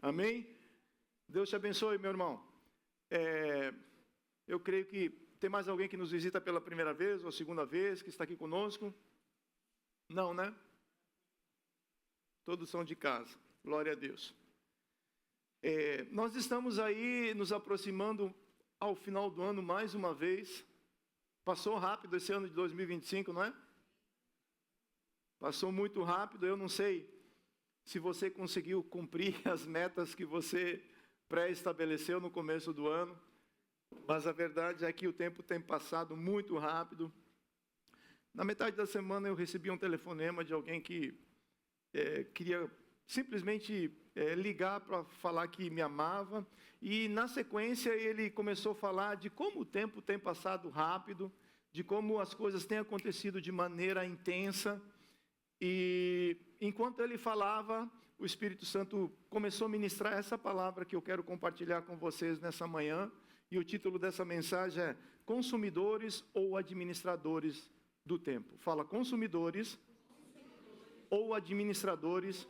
Amém? Deus te abençoe, meu irmão. Eu creio que tem mais alguém que nos visita pela primeira vez ou segunda vez, que está aqui conosco? Não, né? Todos são de casa. Glória a Deus. Nós estamos aí nos aproximando ao final do ano mais uma vez. Passou rápido esse ano de 2025, não é? Passou muito rápido. Eu não sei se você conseguiu cumprir as metas que você pré-estabeleceu no começo do ano, mas a verdade é que o tempo tem passado muito rápido. Na metade da semana eu recebi um telefonema de alguém que queria simplesmente ligar para falar que me amava, e na sequência ele começou a falar de como o tempo tem passado rápido, de como as coisas têm acontecido de maneira intensa. E enquanto ele falava, o Espírito Santo começou a ministrar essa palavra que eu quero compartilhar com vocês nessa manhã. E o título dessa mensagem é Consumidores ou Administradores do Tempo. Fala, consumidores ou administradores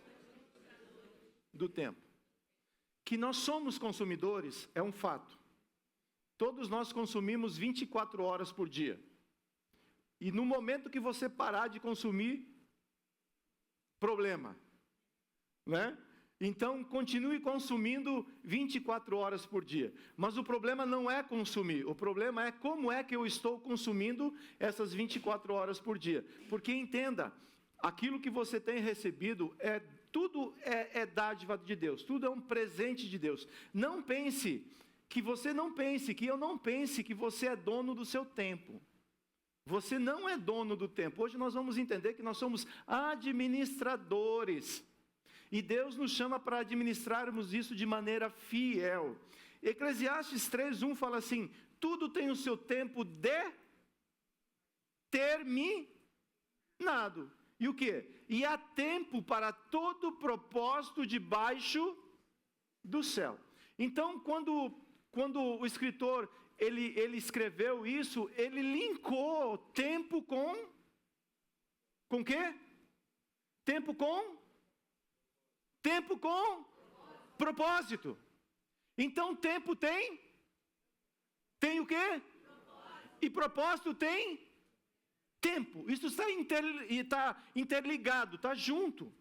do tempo. Que nós somos consumidores é um fato. Todos nós consumimos 24 horas por dia. E no momento que você parar de consumir, problema, né? Então, continue consumindo 24 horas por dia. Mas o problema não é consumir. O problema é como é que eu estou consumindo essas 24 horas por dia. Porque entenda, aquilo que você tem recebido, tudo é dádiva de Deus. Tudo é um presente de Deus. Não pense, que você não pense, que eu não pense que você é dono do seu tempo. Você não é dono do tempo. Hoje nós vamos entender que nós somos administradores. E Deus nos chama para administrarmos isso de maneira fiel. Eclesiastes 3:1 fala assim: tudo tem o seu tempo determinado. E o quê? E há tempo para todo propósito debaixo do céu. Então, quando o escritor ele escreveu isso, ele linkou tempo com quê? Tempo com propósito. Então tempo tem o quê? Propósito. E propósito tem tempo. Isso está interligado, está junto.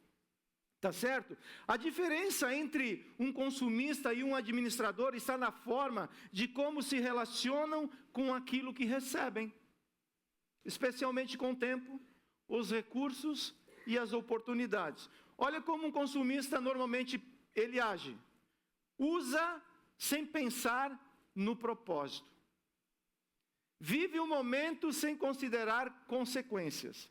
Tá certo? A diferença entre um consumista e um administrador está na forma de como se relacionam com aquilo que recebem. Especialmente com o tempo, os recursos e as oportunidades. Olha como um consumista normalmente ele age. Usa sem pensar no propósito. Vive o momento sem considerar consequências.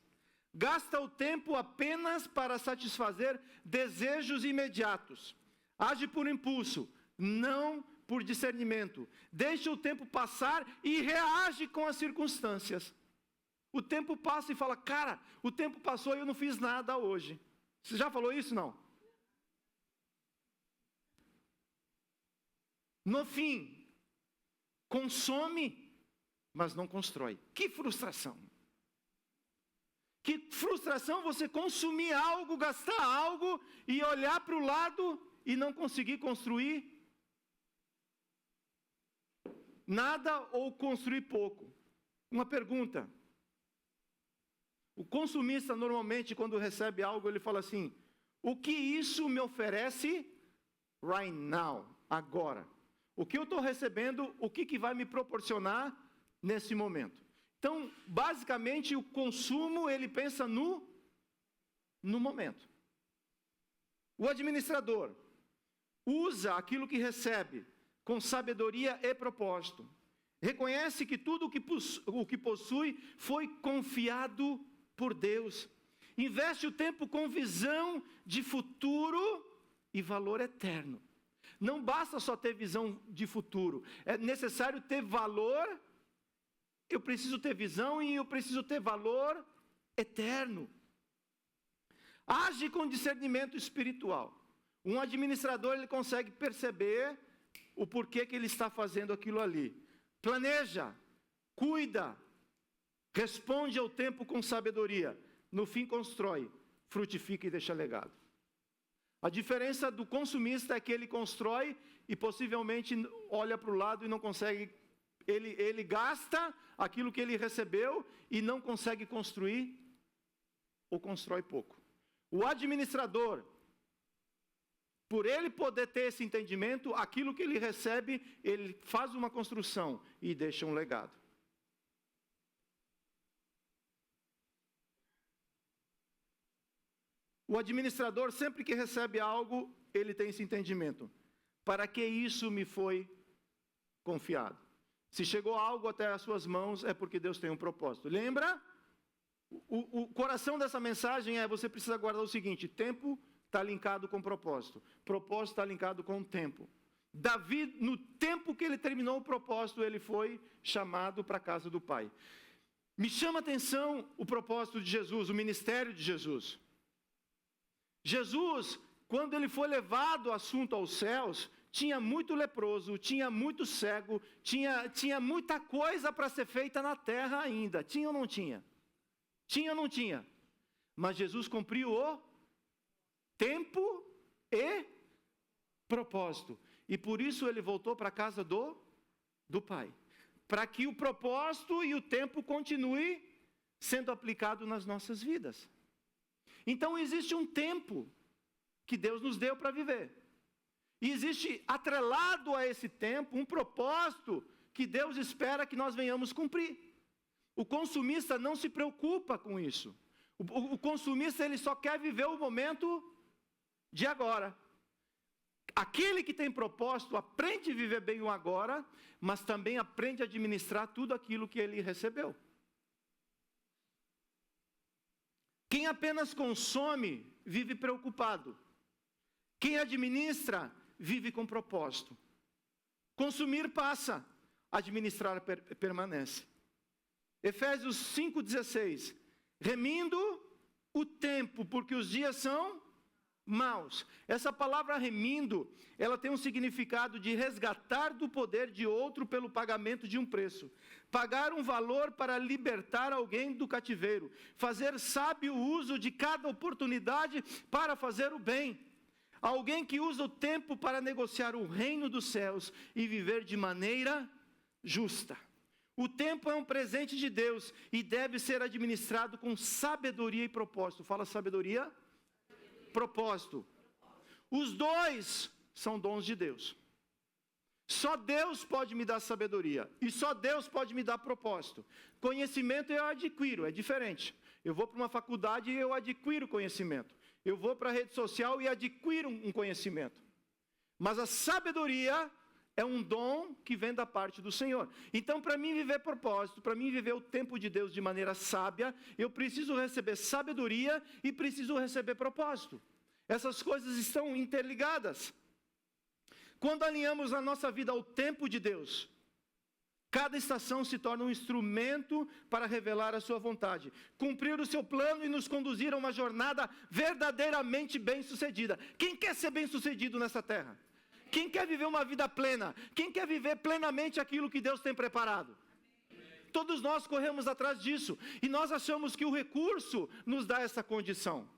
Gasta o tempo apenas para satisfazer desejos imediatos. Age por impulso, não por discernimento. Deixa o tempo passar e reage com as circunstâncias. O tempo passa e fala, cara, o tempo passou e eu não fiz nada hoje. Você já falou isso, não? No fim, consome, mas não constrói. Que frustração! Que frustração você consumir algo, gastar algo e olhar para o lado e não conseguir construir nada ou construir pouco. Uma pergunta. O consumista normalmente quando recebe algo ele fala assim, o que isso me oferece right now, agora? O que eu estou recebendo, o que vai me proporcionar nesse momento? Então, basicamente, o consumo, ele pensa no momento. O administrador usa aquilo que recebe com sabedoria e propósito. Reconhece que tudo o que possui foi confiado por Deus. Investe o tempo com visão de futuro e valor eterno. Não basta só ter visão de futuro. É necessário ter valor. Eu preciso ter visão e eu preciso ter valor eterno. Age com discernimento espiritual. Um administrador ele consegue perceber o porquê que ele está fazendo aquilo ali. Planeja, cuida, responde ao tempo com sabedoria. No fim constrói, frutifica e deixa legado. A diferença do consumista é que ele constrói e possivelmente olha para o lado e não consegue, ele gasta aquilo que ele recebeu e não consegue construir ou constrói pouco. O administrador, por ele poder ter esse entendimento, aquilo que ele recebe, ele faz uma construção e deixa um legado. O administrador, sempre que recebe algo, ele tem esse entendimento. Para que isso me foi confiado? Se chegou algo até as suas mãos, é porque Deus tem um propósito. Lembra? O coração dessa mensagem é, você precisa guardar o seguinte: tempo está linkado com propósito. Propósito está linkado com tempo. Davi, no tempo que ele terminou o propósito, ele foi chamado para a casa do Pai. Me chama a atenção o propósito de Jesus, o ministério de Jesus. Jesus, quando ele foi levado o assunto aos céus, tinha muito leproso, tinha muito cego, tinha muita coisa para ser feita na terra ainda. Tinha ou não tinha? Tinha ou não tinha? Mas Jesus cumpriu o tempo e propósito. E por isso ele voltou para a casa do Pai. Para que o propósito e o tempo continue sendo aplicado nas nossas vidas. Então existe um tempo que Deus nos deu para viver. E existe, atrelado a esse tempo, um propósito que Deus espera que nós venhamos cumprir. O consumista não se preocupa com isso. O consumista, ele só quer viver o momento de agora. Aquele que tem propósito aprende a viver bem o agora, mas também aprende a administrar tudo aquilo que ele recebeu. Quem apenas consome, vive preocupado. Quem administra, vive com propósito. Consumir passa, administrar permanece. Efésios 5,16. Remindo o tempo, porque os dias são maus. Essa palavra remindo, ela tem um significado de resgatar do poder de outro pelo pagamento de um preço. Pagar um valor para libertar alguém do cativeiro. Fazer sábio uso de cada oportunidade para fazer o bem. Alguém que usa o tempo para negociar o reino dos céus e viver de maneira justa. O tempo é um presente de Deus e deve ser administrado com sabedoria e propósito. Fala sabedoria, propósito. Os dois são dons de Deus. Só Deus pode me dar sabedoria e só Deus pode me dar propósito. Conhecimento eu adquiro, é diferente. Eu vou para uma faculdade e eu adquiro conhecimento. Eu vou para a rede social e adquiro um conhecimento. Mas a sabedoria é um dom que vem da parte do Senhor. Então, para mim viver propósito, para mim viver o tempo de Deus de maneira sábia, eu preciso receber sabedoria e preciso receber propósito. Essas coisas estão interligadas. Quando alinhamos a nossa vida ao tempo de Deus, cada estação se torna um instrumento para revelar a sua vontade, cumprir o seu plano e nos conduzir a uma jornada verdadeiramente bem-sucedida. Quem quer ser bem-sucedido nessa terra? Quem quer viver uma vida plena? Quem quer viver plenamente aquilo que Deus tem preparado? Todos nós corremos atrás disso. E nós achamos que o recurso nos dá essa condição.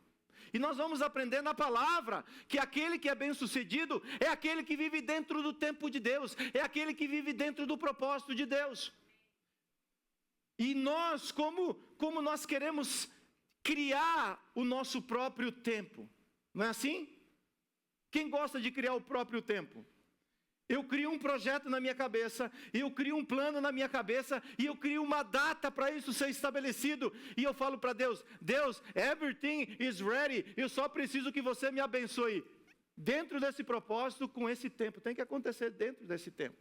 E nós vamos aprender na palavra que aquele que é bem-sucedido é aquele que vive dentro do tempo de Deus. É aquele que vive dentro do propósito de Deus. E nós, como nós queremos criar o nosso próprio tempo. Não é assim? Quem gosta de criar o próprio tempo? Eu crio um projeto na minha cabeça, eu crio um plano na minha cabeça, e eu crio uma data para isso ser estabelecido, e eu falo para Deus, Deus, everything is ready, eu só preciso que você me abençoe. Dentro desse propósito, com esse tempo, tem que acontecer dentro desse tempo.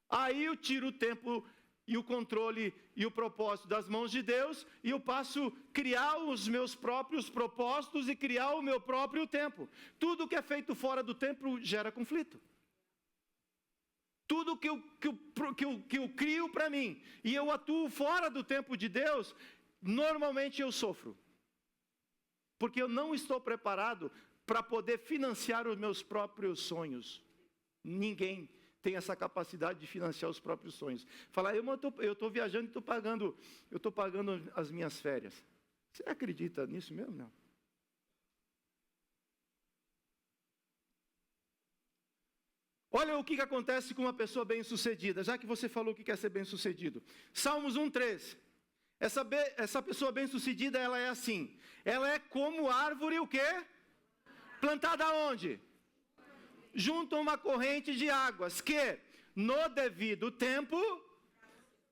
Aí eu tiro o tempo e o controle e o propósito das mãos de Deus, e eu passo a criar os meus próprios propósitos e criar o meu próprio tempo. Tudo que é feito fora do tempo gera conflito. Tudo que eu crio para mim e eu atuo fora do tempo de Deus, normalmente eu sofro. Porque eu não estou preparado para poder financiar os meus próprios sonhos. Ninguém tem essa capacidade de financiar os próprios sonhos. Falar, eu estou viajando e eu estou pagando as minhas férias. Você acredita nisso mesmo? Não. Olha o que acontece com uma pessoa bem-sucedida, já que você falou que quer ser bem-sucedido. Salmos 1:3. Essa pessoa bem-sucedida, ela é assim. Ela é como árvore, o quê? Plantada onde? Junto a uma corrente de águas, que no devido tempo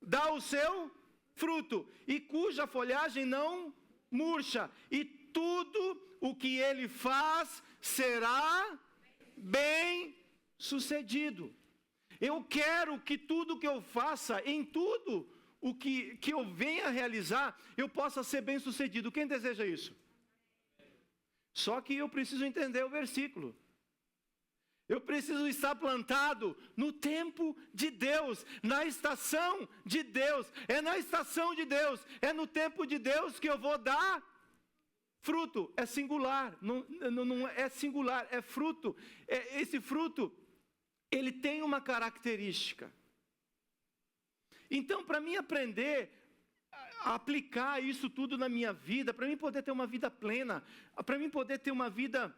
dá o seu fruto, e cuja folhagem não murcha, e tudo o que ele faz será bem sucedido. Eu quero que tudo que eu faça, em tudo o que eu venha realizar, eu possa ser bem sucedido. Quem deseja isso? Só que eu preciso entender o versículo. Eu preciso estar plantado no tempo de Deus, na estação de Deus. É na estação de Deus, é no tempo de Deus que eu vou dar fruto. É singular, não é singular, é fruto. Esse fruto, ele tem uma característica. Então, para mim aprender a aplicar isso tudo na minha vida, para mim poder ter uma vida plena, para mim poder ter uma vida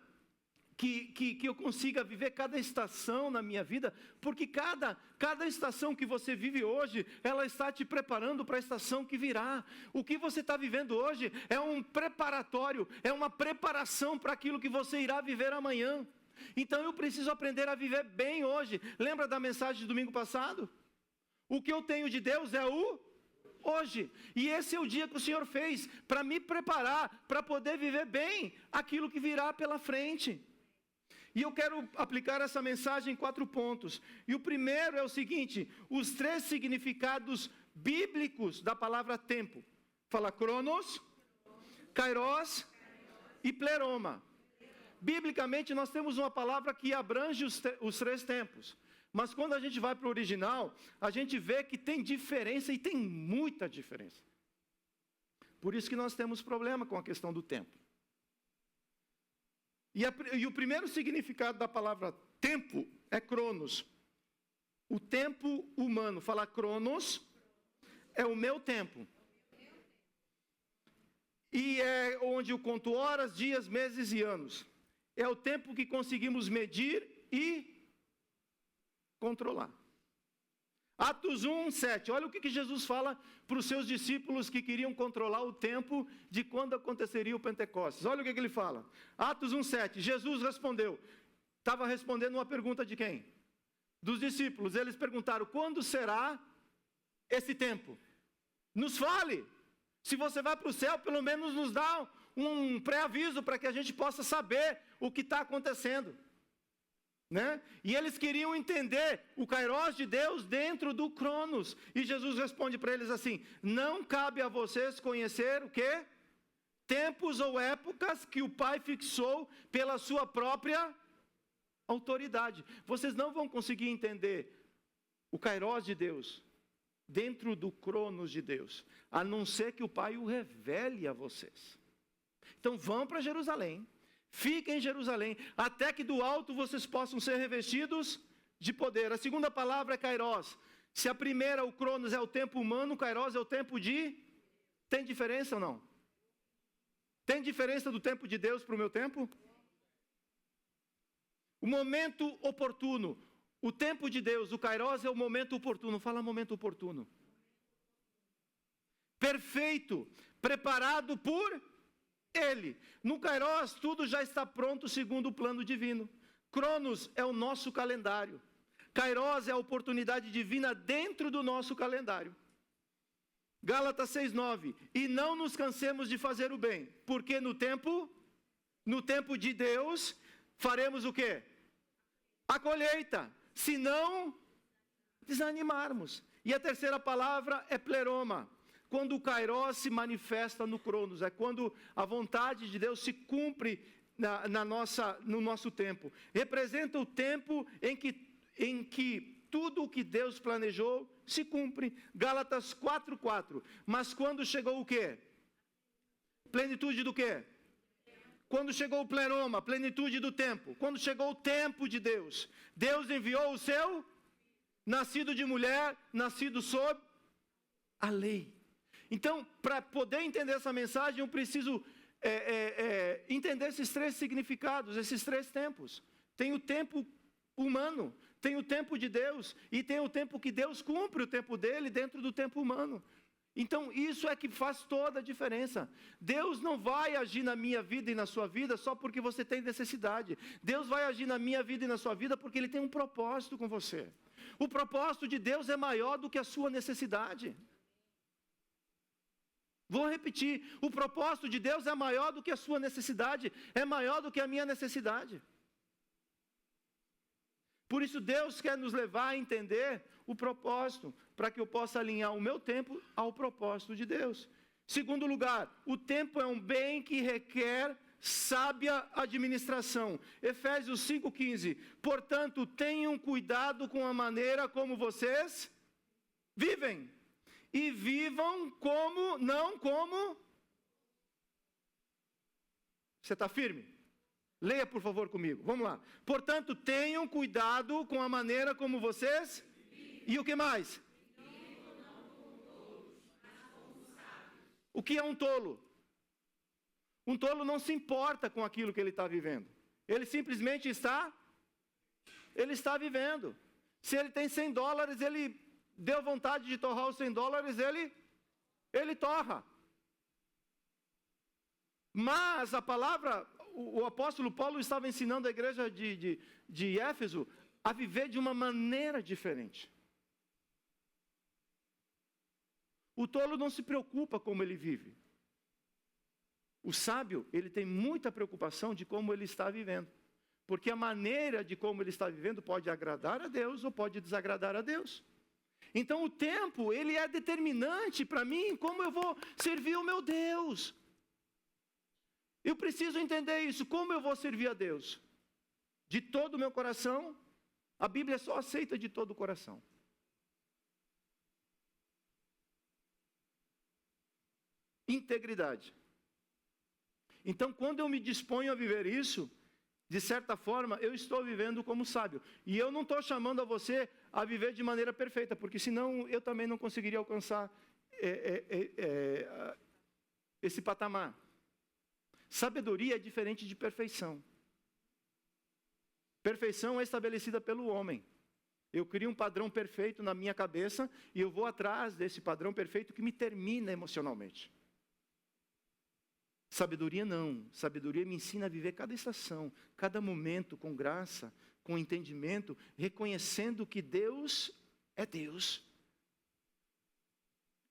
que eu consiga viver cada estação na minha vida, porque cada estação que você vive hoje, ela está te preparando para a estação que virá. O que você está vivendo hoje é um preparatório, é uma preparação para aquilo que você irá viver amanhã. Então eu preciso aprender a viver bem hoje. Lembra da mensagem de domingo passado? O que eu tenho de Deus é o hoje. E esse é o dia que o Senhor fez para me preparar, para poder viver bem aquilo que virá pela frente. E eu quero aplicar essa mensagem em 4 pontos. E o primeiro é o seguinte: os 3 significados bíblicos da palavra tempo. Fala cronos, kairos e pleroma. Biblicamente nós temos uma palavra que abrange os 3 tempos. Mas quando a gente vai para o original, a gente vê que tem diferença, e tem muita diferença. Por isso que nós temos problema com a questão do tempo. E o primeiro significado da palavra tempo é cronos. O tempo humano. Fala cronos, é o meu tempo. E é onde eu conto horas, dias, meses e anos. É o tempo que conseguimos medir e controlar. Atos 1:7. Olha o que Jesus fala para os seus discípulos que queriam controlar o tempo de quando aconteceria o Pentecostes. Olha o que ele fala. Atos 1:7. Jesus respondeu. Estava respondendo uma pergunta de quem? Dos discípulos. Eles perguntaram: quando será esse tempo? Nos fale. Se você vai para o céu, pelo menos nos dá um pré-aviso para que a gente possa saber o que está acontecendo. Né? E eles queriam entender o kairos de Deus dentro do cronos. E Jesus responde para eles assim: não cabe a vocês conhecer o quê? Tempos ou épocas que o Pai fixou pela sua própria autoridade. Vocês não vão conseguir entender o kairos de Deus dentro do cronos de Deus, a não ser que o Pai o revele a vocês. Então vão para Jerusalém. Fiquem em Jerusalém, até que do alto vocês possam ser revestidos de poder. A segunda palavra é kairos. Se a primeira, o cronos, é o tempo humano, o kairos é o tempo de... Tem diferença ou não? Tem diferença do tempo de Deus para o meu tempo? O momento oportuno. O tempo de Deus, o kairos, é o momento oportuno. Fala momento oportuno. Perfeito. Preparado por... Ele. No kairos, tudo já está pronto segundo o plano divino. Cronos é o nosso calendário. Kairos é a oportunidade divina dentro do nosso calendário. Gálatas 6:9. E não nos cansemos de fazer o bem, porque no tempo de Deus, faremos o quê? A colheita, se não desanimarmos. E a terceira palavra é pleroma. Quando o kairos se manifesta no cronos, é quando a vontade de Deus se cumpre no nosso tempo. Representa o tempo em que tudo o que Deus planejou se cumpre. Gálatas 4:4. Mas quando chegou o quê? Plenitude do quê? Quando chegou o pleroma, plenitude do tempo. Quando chegou o tempo de Deus, Deus enviou o seu nascido de mulher, nascido sob a lei. Então, para poder entender essa mensagem, eu preciso entender esses 3 significados, esses 3 tempos. Tem o tempo humano. Tem o tempo de Deus e tem o tempo que Deus cumpre o tempo dele dentro do tempo humano. Então isso é que faz toda a diferença. Deus não vai agir na minha vida e na sua vida só porque você tem necessidade. Deus vai agir na minha vida e na sua vida porque Ele tem um propósito com você. O propósito de Deus é maior do que a sua necessidade. Vou repetir, o propósito de Deus é maior do que a sua necessidade, é maior do que a minha necessidade. Por isso Deus quer nos levar a entender o propósito, para que eu possa alinhar o meu tempo ao propósito de Deus. Segundo lugar, o tempo é um bem que requer sábia administração. Efésios 5,15. Portanto, tenham cuidado com a maneira como vocês vivem. E vivam como, não como... Você está firme? Leia, por favor, comigo. Vamos lá. Portanto, tenham cuidado com a maneira como vocês... E o que mais? O que é um tolo? Um tolo não se importa com aquilo que ele está vivendo. Ele simplesmente está vivendo. Se ele tem $100, ele deu vontade de torrar os $100, ele torra. Mas a palavra, o apóstolo Paulo estava ensinando a igreja de Éfeso a viver de uma maneira diferente. O tolo não se preocupa como ele vive. O sábio, ele tem muita preocupação de como ele está vivendo. Porque a maneira de como ele está vivendo pode agradar a Deus ou pode desagradar a Deus. Então o tempo, ele é determinante para mim como eu vou servir o meu Deus. Eu preciso entender isso, como eu vou servir a Deus? De todo o meu coração? A Bíblia só aceita de todo o coração. Integridade. Então, quando eu me disponho a viver isso, de certa forma, eu estou vivendo como sábio. E eu não estou chamando a você a viver de maneira perfeita, porque senão eu também não conseguiria alcançar esse patamar. Sabedoria é diferente de perfeição. Perfeição é estabelecida pelo homem. Eu crio um padrão perfeito na minha cabeça e eu vou atrás desse padrão perfeito que me termina emocionalmente. Sabedoria não. Sabedoria me ensina a viver cada estação, cada momento com graça, com entendimento, reconhecendo que Deus é Deus.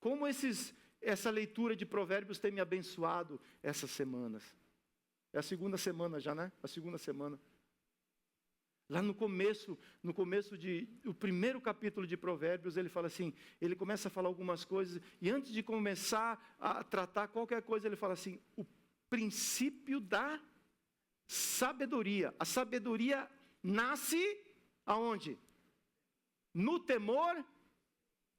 Como essa leitura de Provérbios tem me abençoado essas semanas. É a segunda semana já, né? A segunda semana. Lá no começo o primeiro capítulo de Provérbios, ele fala assim, ele começa a falar algumas coisas, e antes de começar a tratar qualquer coisa, ele fala assim, o princípio da sabedoria. A sabedoria nasce aonde? No temor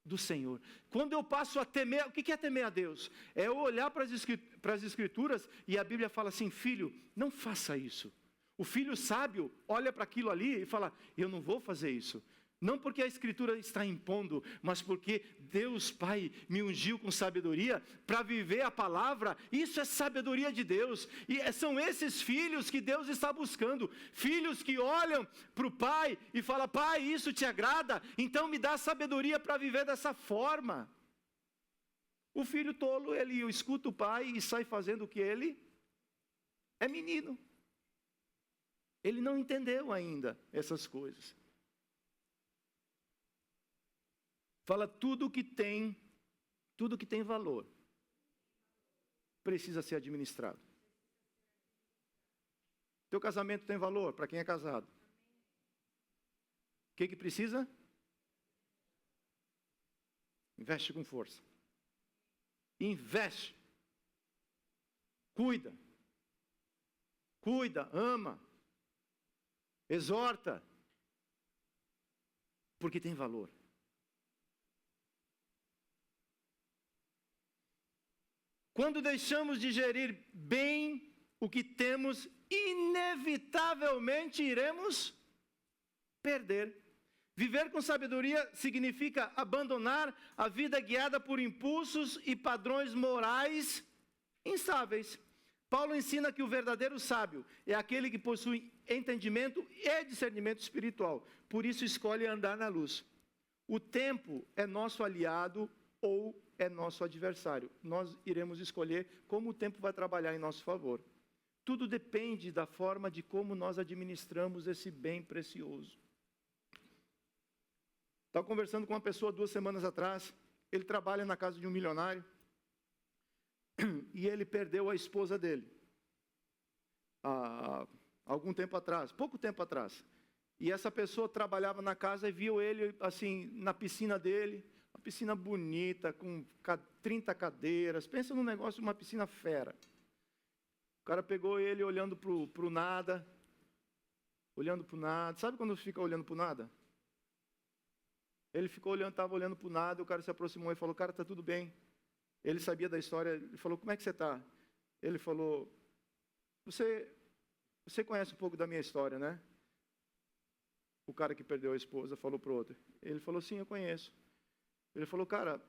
do Senhor. Quando eu passo a temer, o que é temer a Deus? É eu olhar para as Escrituras, e a Bíblia fala assim, filho, não faça isso. O filho sábio olha para aquilo ali e fala, eu não vou fazer isso. Não porque a Escritura está impondo, mas porque Deus Pai me ungiu com sabedoria para viver a palavra. Isso é sabedoria de Deus. E são esses filhos que Deus está buscando. Filhos que olham para o Pai e falam, Pai, isso te agrada? Então me dá sabedoria para viver dessa forma. O filho tolo, ele escuta o pai e sai fazendo o que ele é menino. Ele não entendeu ainda essas coisas. Fala, tudo que tem valor precisa ser administrado. Teu casamento tem valor para quem é casado. O que precisa? Investe com força. Investe. Cuida, ama. Exorta, porque tem valor. Quando deixamos de gerir bem o que temos, inevitavelmente iremos perder. Viver com sabedoria significa abandonar a vida guiada por impulsos e padrões morais instáveis. Paulo ensina que o verdadeiro sábio é aquele que possui entendimento e discernimento espiritual. Por isso escolhe andar na luz. O tempo é nosso aliado ou é nosso adversário. Nós iremos escolher como o tempo vai trabalhar em nosso favor. Tudo depende da forma de como nós administramos esse bem precioso. Estava conversando com uma pessoa 2 semanas atrás. Ele trabalha na casa de um milionário. E ele perdeu a esposa dele. Há algum tempo atrás, pouco tempo atrás. E essa pessoa trabalhava na casa e viu ele assim na piscina dele. Uma piscina bonita, com 30 cadeiras. Pensa num negócio, uma piscina fera. O cara pegou ele olhando para o nada. Olhando para o nada. Sabe quando fica olhando para o nada? Ele ficou olhando, estava olhando para o nada. O cara se aproximou e falou, cara, está tudo bem. Ele sabia da história. Ele falou, como é que você está? Ele falou, você conhece um pouco da minha história, né? O cara que perdeu a esposa falou para o outro. Ele falou, sim, eu conheço. Ele falou, cara,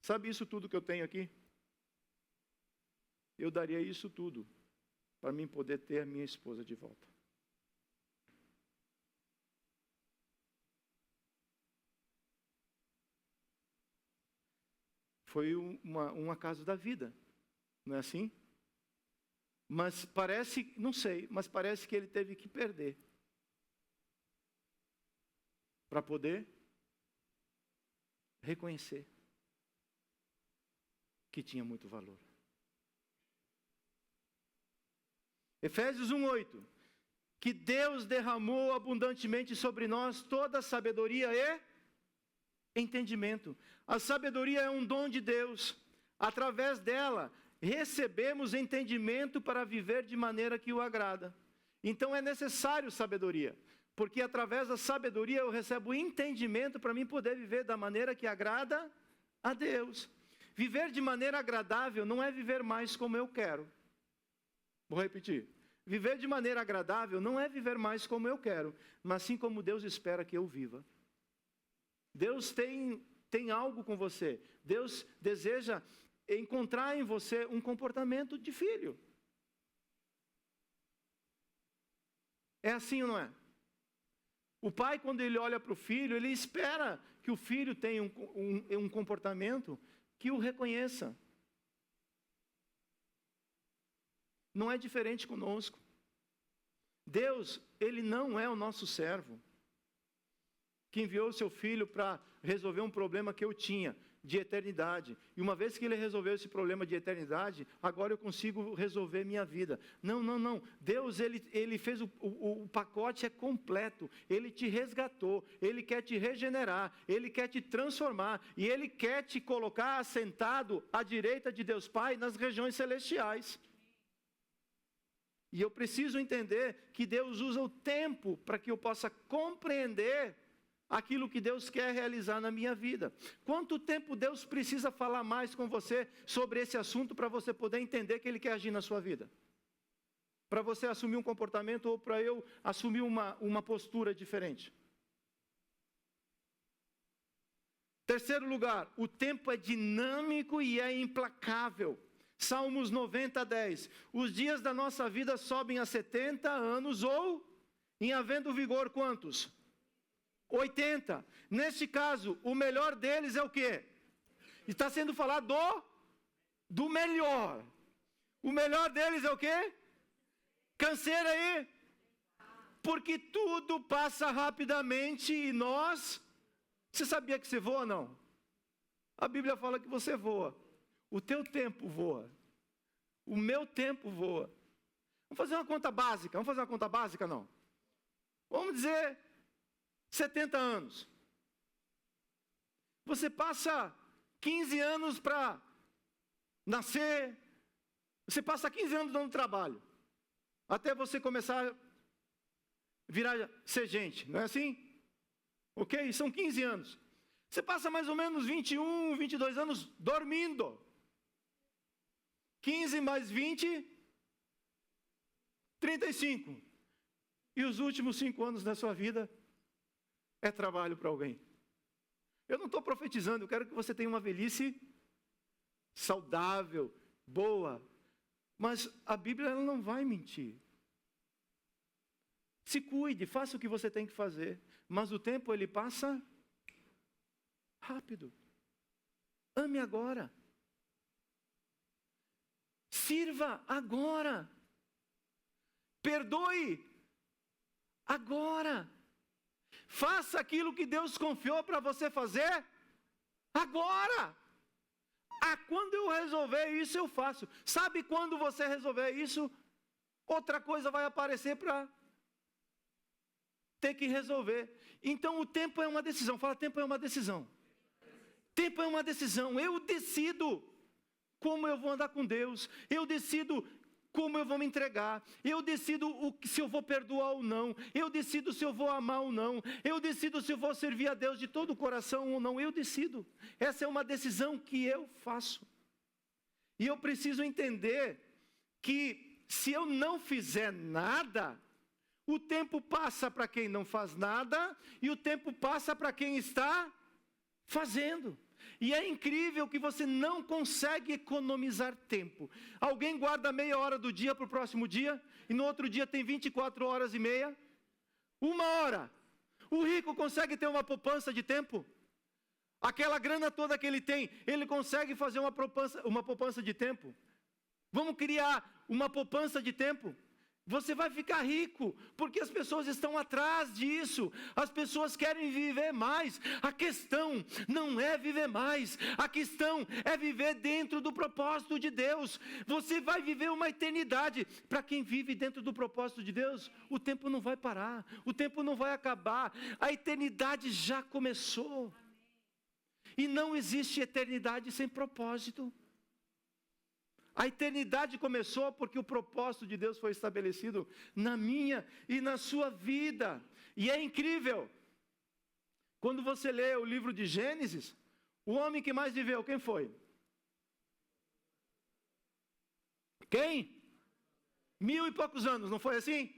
sabe isso tudo que eu tenho aqui? Eu daria isso tudo para mim poder ter a minha esposa de volta. Foi um acaso da vida, não é assim? Mas parece, não sei, mas parece que ele teve que perder para poder reconhecer que tinha muito valor. Efésios 1:8, que Deus derramou abundantemente sobre nós toda a sabedoria e entendimento. A sabedoria é um dom de Deus. Através dela, recebemos entendimento para viver de maneira que o agrada. Então é necessário sabedoria, porque através da sabedoria eu recebo entendimento para mim poder viver da maneira que agrada a Deus. Viver de maneira agradável não é viver mais como eu quero. Vou repetir. Viver de maneira agradável não é viver mais como eu quero, mas sim como Deus espera que eu viva. Deus tem algo com você. Deus deseja encontrar em você um comportamento de filho. É assim ou não é? O pai, quando ele olha para o filho, ele espera que o filho tenha um comportamento que o reconheça. Não é diferente conosco. Deus, ele não é o nosso servo, que enviou o seu filho para resolver um problema que eu tinha, de eternidade. E uma vez que ele resolveu esse problema de eternidade, agora eu consigo resolver minha vida. Não. Deus, ele fez o pacote é completo. Ele te resgatou, ele quer te regenerar, ele quer te transformar, e ele quer te colocar assentado à direita de Deus Pai nas regiões celestiais. E eu preciso entender que Deus usa o tempo para que eu possa compreender aquilo que Deus quer realizar na minha vida. Quanto tempo Deus precisa falar mais com você sobre esse assunto para você poder entender que Ele quer agir na sua vida? Para você assumir um comportamento ou para eu assumir uma postura diferente? Terceiro lugar, o tempo é dinâmico e é implacável. Salmos 90:10. Os dias da nossa vida sobem a 70 anos ou, em havendo vigor, quantos? 80. Neste caso, o melhor deles é o quê? Está sendo falado do melhor. O melhor deles é o quê? Canseira aí. Porque tudo passa rapidamente e nós... Você sabia que você voa ou não? A Bíblia fala que você voa. O teu tempo voa. O meu tempo voa. Vamos fazer uma conta básica. Vamos fazer uma conta básica, não? Vamos dizer 70 anos. Você passa 15 anos para nascer. Você passa 15 anos dando trabalho. Até você começar a virar, ser gente. Não é assim? Ok? São 15 anos. Você passa mais ou menos 21, 22 anos dormindo. 15 mais 20, 35. E os últimos 5 anos da sua vida é trabalho para alguém. Eu não estou profetizando, eu quero que você tenha uma velhice saudável, boa. Mas a Bíblia ela não vai mentir. Se cuide, faça o que você tem que fazer. Mas o tempo ele passa rápido. Ame agora. Sirva agora. Perdoe agora. Faça aquilo que Deus confiou para você fazer agora. Quando eu resolver isso, eu faço. Sabe quando você resolver isso, outra coisa vai aparecer para ter que resolver. Então o tempo é uma decisão. Fala, tempo é uma decisão. Tempo é uma decisão. Eu decido como eu vou andar com Deus. Eu decido como eu vou me entregar. Eu decido se eu vou perdoar ou não. Eu decido se eu vou amar ou não. Eu decido se eu vou servir a Deus de todo o coração ou não. Eu decido. Essa é uma decisão que eu faço. E eu preciso entender que se eu não fizer nada, o tempo passa para quem não faz nada e o tempo passa para quem está fazendo. E é incrível que você não consegue economizar tempo. Alguém guarda meia hora do dia para o próximo dia e no outro dia tem 24 horas e meia? 1 hora. O rico consegue ter uma poupança de tempo? Aquela grana toda que ele tem, ele consegue fazer uma poupança de tempo? Vamos criar uma poupança de tempo? Você vai ficar rico, porque as pessoas estão atrás disso. As pessoas querem viver mais. A questão não é viver mais. A questão é viver dentro do propósito de Deus. Você vai viver uma eternidade. Para quem vive dentro do propósito de Deus, o tempo não vai parar. O tempo não vai acabar. A eternidade já começou. E não existe eternidade sem propósito. A eternidade começou porque o propósito de Deus foi estabelecido na minha e na sua vida. E é incrível. Quando você lê o livro de Gênesis, o homem que mais viveu, quem foi? Quem? 1000 e poucos anos, não foi assim?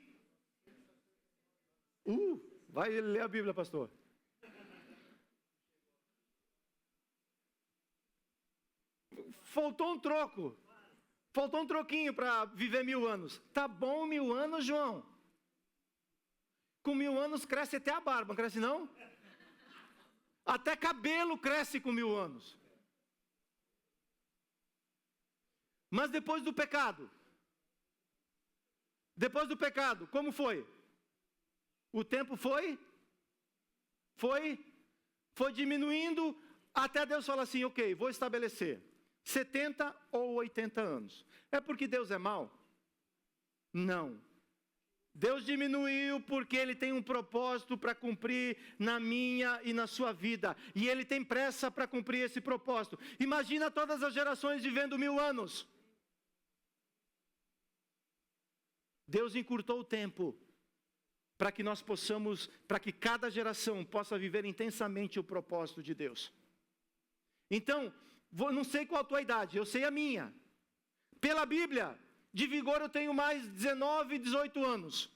Vai ler a Bíblia, pastor. Faltou um troco. Faltou um troquinho para viver 1000 anos. Tá bom 1000 anos, João? Com 1000 anos cresce até a barba, não cresce não? Até cabelo cresce com 1000 anos. Mas depois do pecado? Depois do pecado, como foi? O tempo foi diminuindo, até Deus falar assim, ok, vou estabelecer 70 ou 80 anos. É porque Deus é mau? Não. Deus diminuiu porque Ele tem um propósito para cumprir na minha e na sua vida. E Ele tem pressa para cumprir esse propósito. Imagina todas as gerações vivendo 1000 anos. Deus encurtou o tempo para que nós possamos, para que cada geração possa viver intensamente o propósito de Deus. Então, não sei qual a tua idade, eu sei a minha. Pela Bíblia, de vigor eu tenho mais 19, 18 anos.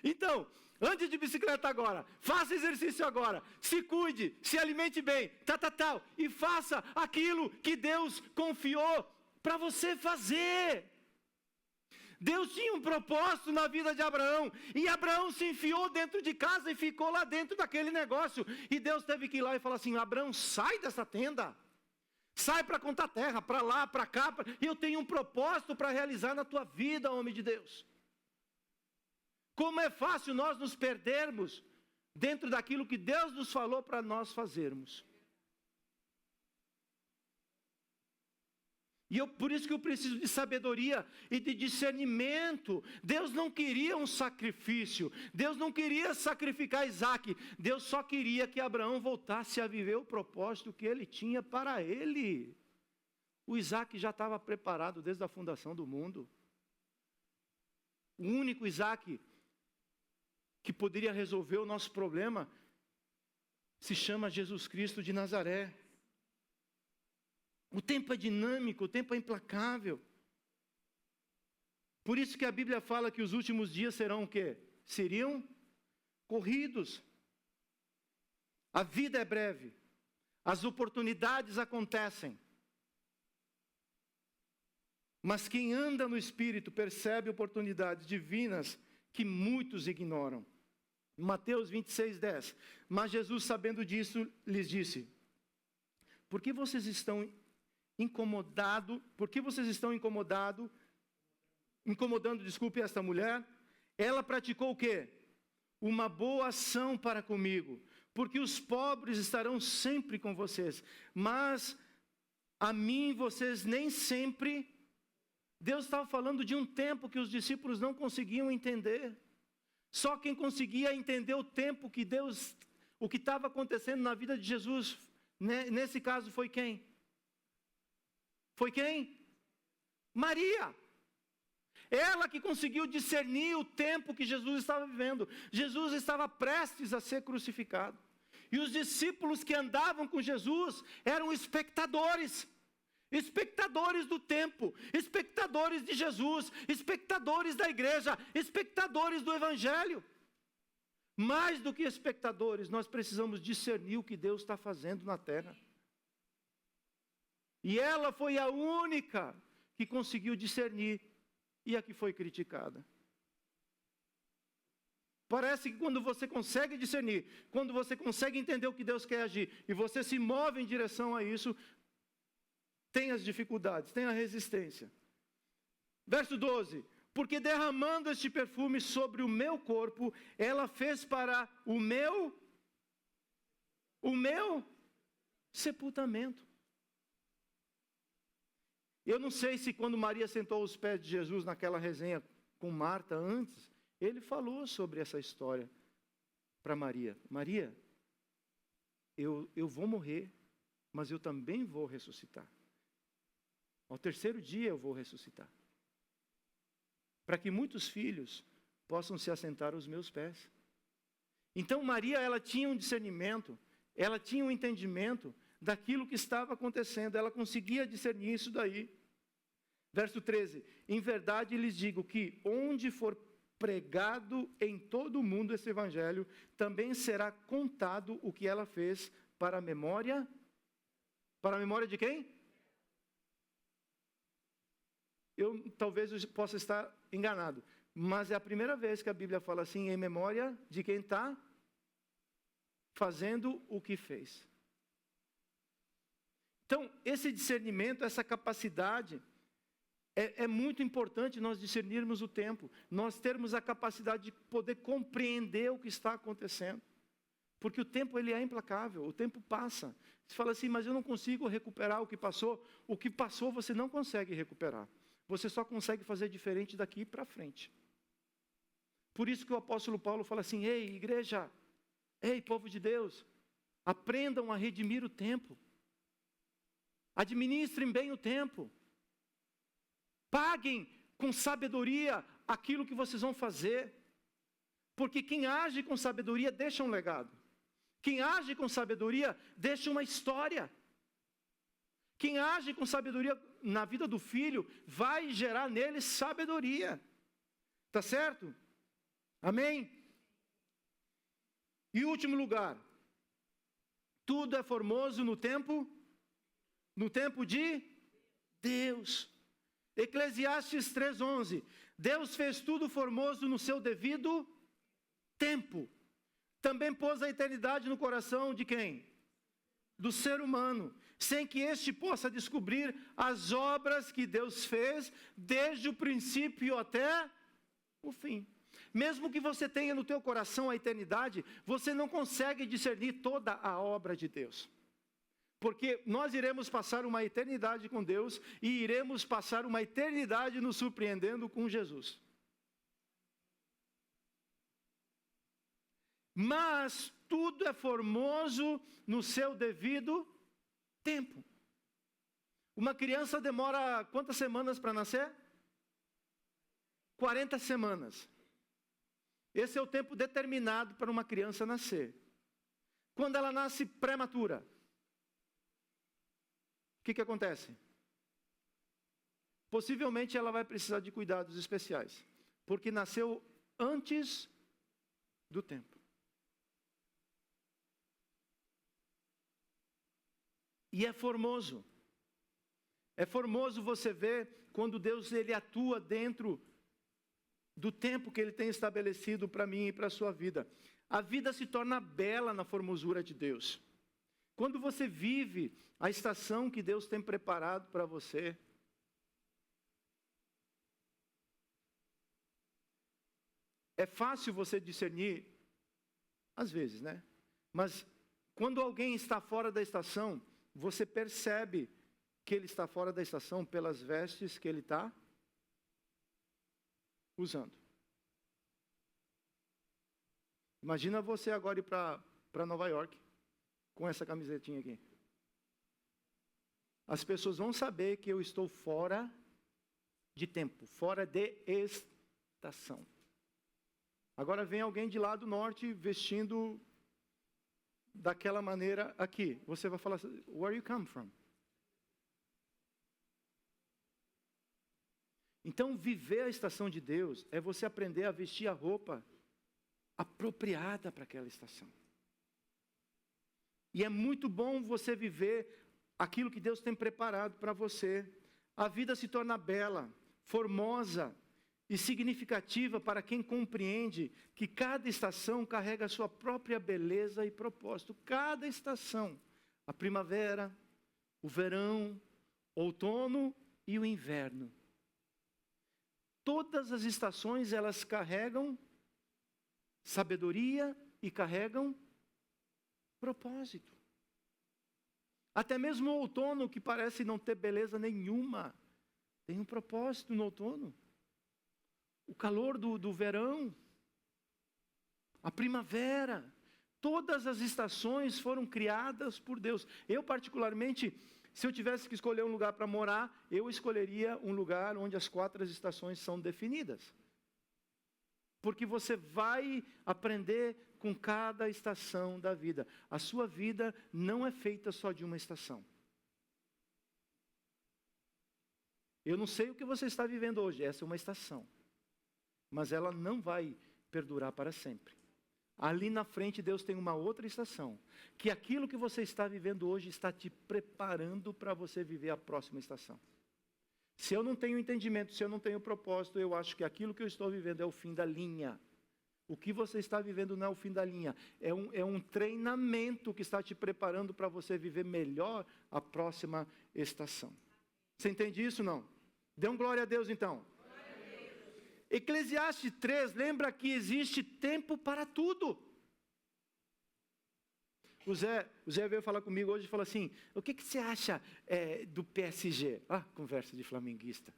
Então, ande de bicicleta agora, faça exercício agora, se cuide, se alimente bem, tal, e faça aquilo que Deus confiou para você fazer. Deus tinha um propósito na vida de Abraão, e Abraão se enfiou dentro de casa e ficou lá dentro daquele negócio, e Deus teve que ir lá e falar assim, Abraão, sai dessa tenda, sai para contar terra, para lá, para cá, eu tenho um propósito para realizar na tua vida, homem de Deus. Como é fácil nós nos perdermos dentro daquilo que Deus nos falou para nós fazermos. E por isso que eu preciso de sabedoria e de discernimento. Deus não queria um sacrifício. Deus não queria sacrificar Isaac. Deus só queria que Abraão voltasse a viver o propósito que ele tinha para ele. O Isaac já estava preparado desde a fundação do mundo. O único Isaac que poderia resolver o nosso problema se chama Jesus Cristo de Nazaré. O tempo é dinâmico, o tempo é implacável. Por isso que a Bíblia fala que os últimos dias serão o quê? Seriam corridos. A vida é breve. As oportunidades acontecem. Mas quem anda no Espírito percebe oportunidades divinas que muitos ignoram. Mateus 26:10. Mas Jesus, sabendo disso, lhes disse: Por que vocês estão incomodando esta mulher? Ela praticou o quê? Uma boa ação para comigo, porque os pobres estarão sempre com vocês, mas a mim vocês nem sempre. Deus estava falando de um tempo que os discípulos não conseguiam entender. Só quem conseguia entender o tempo que Deus, o que estava acontecendo na vida de Jesus, nesse caso foi quem? Foi quem? Maria. Ela que conseguiu discernir o tempo que Jesus estava vivendo. Jesus estava prestes a ser crucificado. E os discípulos que andavam com Jesus eram espectadores. Espectadores do tempo, espectadores de Jesus, espectadores da igreja, espectadores do evangelho. Mais do que espectadores, nós precisamos discernir o que Deus está fazendo na terra. E ela foi a única que conseguiu discernir e a que foi criticada. Parece que quando você consegue discernir, quando você consegue entender o que Deus quer agir, e você se move em direção a isso, tem as dificuldades, tem a resistência. Verso 12. Porque derramando este perfume sobre o meu corpo, ela fez para o meu sepultamento. Eu não sei se quando Maria sentou aos pés de Jesus naquela resenha com Marta antes, ele falou sobre essa história para Maria. Maria, eu vou morrer, mas eu também vou ressuscitar. Ao terceiro dia eu vou ressuscitar. Para que muitos filhos possam se assentar aos meus pés. Então Maria, ela tinha um discernimento, ela tinha um entendimento daquilo que estava acontecendo. Ela conseguia discernir isso daí. Verso 13. Em verdade lhes digo que onde for pregado em todo o mundo esse evangelho, também será contado o que ela fez para a memória. Para a memória de quem? Talvez eu possa estar enganado, mas é a primeira vez que a Bíblia fala assim, em memória de quem está fazendo o que fez. Então, esse discernimento, essa capacidade, é muito importante nós discernirmos o tempo, nós termos a capacidade de poder compreender o que está acontecendo. Porque o tempo ele é implacável, o tempo passa. Você fala assim, mas eu não consigo recuperar o que passou você não consegue recuperar. Você só consegue fazer diferente daqui para frente. Por isso que o apóstolo Paulo fala assim, ei igreja, ei povo de Deus, aprendam a redimir o tempo. Administrem bem o tempo. Paguem com sabedoria aquilo que vocês vão fazer. Porque quem age com sabedoria deixa um legado. Quem age com sabedoria deixa uma história. Quem age com sabedoria na vida do filho vai gerar nele sabedoria. Tá certo? Amém? E último lugar. Tudo é formoso no tempo de Deus. Eclesiastes 3:11. Deus fez tudo formoso no seu devido tempo. Também pôs a eternidade no coração de quem? Do ser humano, sem que este possa descobrir as obras que Deus fez desde o princípio até o fim. Mesmo que você tenha no teu coração a eternidade, você não consegue discernir toda a obra de Deus. Porque nós iremos passar uma eternidade com Deus e iremos passar uma eternidade nos surpreendendo com Jesus. Mas tudo é formoso no seu devido tempo. Uma criança demora quantas semanas para nascer? 40 semanas. Esse é o tempo determinado para uma criança nascer. Quando ela nasce prematura, o que acontece? Possivelmente ela vai precisar de cuidados especiais, porque nasceu antes do tempo. E é formoso. É formoso você ver quando Deus ele atua dentro do tempo que Ele tem estabelecido para mim e para a sua vida. A vida se torna bela na formosura de Deus. Quando você vive a estação que Deus tem preparado para você, é fácil você discernir, às vezes, né? Mas quando alguém está fora da estação, você percebe que ele está fora da estação pelas vestes que ele está usando. Imagina você agora ir para Nova York com essa camisetinha aqui. As pessoas vão saber que eu estou fora de tempo, fora de estação. Agora vem alguém de lá do norte vestindo daquela maneira aqui. Você vai falar assim, where you come from? Então, viver a estação de Deus é você aprender a vestir a roupa apropriada para aquela estação. E é muito bom você viver aquilo que Deus tem preparado para você. A vida se torna bela, formosa e significativa para quem compreende que cada estação carrega a sua própria beleza e propósito. Cada estação, a primavera, o verão, o outono e o inverno. Todas as estações, elas carregam sabedoria e carregam propósito. Até mesmo o outono, que parece não ter beleza nenhuma, tem um propósito no outono. O calor do verão, a primavera, todas as estações foram criadas por Deus. Eu particularmente, se eu tivesse que escolher um lugar para morar, eu escolheria um lugar onde as 4 estações são definidas. Porque você vai aprender com cada estação da vida. A sua vida não é feita só de uma estação. Eu não sei o que você está vivendo hoje, essa é uma estação. Mas ela não vai perdurar para sempre. Ali na frente Deus tem uma outra estação, que aquilo que você está vivendo hoje está te preparando para você viver a próxima estação. Se eu não tenho entendimento, se eu não tenho propósito, eu acho que aquilo que eu estou vivendo é o fim da linha. O que você está vivendo não é o fim da linha, é um treinamento que está te preparando para você viver melhor a próxima estação. Você entende isso ou não? Dê um glória a Deus então. Eclesiastes 3 lembra que existe tempo para tudo. O Zé veio falar comigo hoje e falou assim, o que você acha do PSG? Ah, conversa de flamenguista.